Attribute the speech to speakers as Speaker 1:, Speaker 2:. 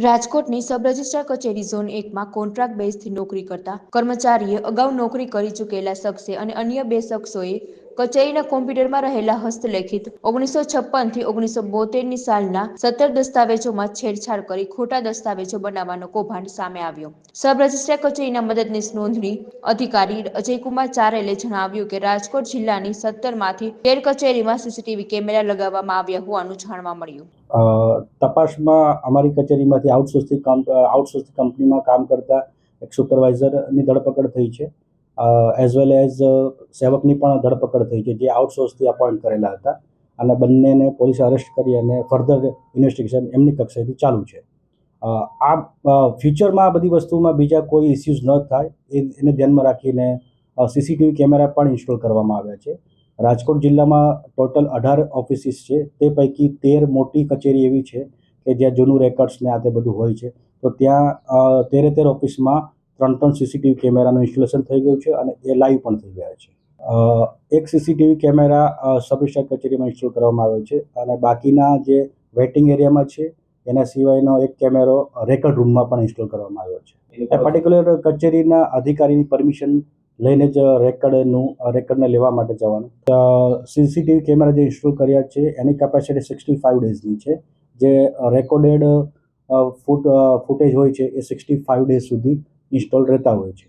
Speaker 1: રાજકોટની sub registrar કચેરી zone 1માં contract બેઝથી નોકરી કરતા કર્મચારીએ અગાઉ નોકરી કરી ચૂકેલા શખ્સે અને અન્ય બે શખ્સોએ કચેરીના કોમ્પ્યુટરમાં રહેલા હસ્તલેખિત 1956 થી 1972ની સાલના 17 દસ્તાવેજોમાં છેડછાડ કરી ખોટા દસ્તાવેજો બનાવવાનો કૌભાંડ સામે આવ્યો। સબ રજિસ્ટ્રાર કચેરીના મદદનીશ નોંધણી અધિકારી અજયકુમાર ચારેલે જણાવ્યું કે રાજકોટ જિલ્લાની 17માંથી 13 કચેરીમાં સીસીટીવી કેમેરા લગાવવામાં આવ્યા હોવાનું જાણવા મળ્યું।
Speaker 2: તપાસમાં અમારી કચેરીમાંથી આઉટસોર્સિંગ કંપનીમાં કામ કરતા એક સુપરવાઇઝરની ધરપકડ થઈ છે, એઝ વેલ એઝ સેવકની પણ ધરપકડ થઈ છે, જે આઉટસોર્સથી અપોઇન્ટ કરેલા હતા અને બંનેને પોલીસે અરેસ્ટ કરી અને ફર્ધર ઇન્વેસ્ટિગેશન એમની કક્ષાએથી ચાલુ છે। આ ફ્યુચરમાં આ બધી વસ્તુમાં બીજા કોઈ ઇસ્યુઝ ન થાય એને ધ્યાનમાં રાખીને સીસીટીવી કેમેરા પણ ઇન્સ્ટોલ કરવામાં આવ્યા છે। રાજકોટ જિલ્લામાં ટોટલ 18 ઓફિસીસ છે, તે પૈકી 13 મોટી કચેરી એવી છે કે જ્યાં જૂનું રેકર્ડ્સ ને આ તે બધું હોય છે, તો ત્યાં 13 ઓફિસમાં 3 સીસીટીવી કેમેરાનું ઇન્સ્ટોલેશન થઈ ગયું છે અને એ લાઈવ પણ થઈ ગયા છે। એક સીસીટીવી કેમેરા સબ રજિસ્ટ્રાર કચેરીમાં ઇન્સ્ટોલ કરવામાં આવ્યો છે અને બાકીના જે વેઇટિંગ એરિયામાં છે એના સિવાયનો એક કેમેરો રેકર્ડ રૂમમાં પણ ઇન્સ્ટોલ કરવામાં આવ્યો છે। એ પર્ટિક્યુલર કચેરીના અધિકારીની પરમિશન લઈને જ રેકર્ડને લેવા માટે જવાનું। સીસીટીવી કેમેરા જે ઇન્સ્ટોલ કર્યા છે એની કેપેસિટી 65 ડેઝની છે, જે રેકોર્ડેડ ફૂટેજ હોય છે એ 65 ડેઝ સુધી ઇન્સ્ટોલ રહેતા હોય છે।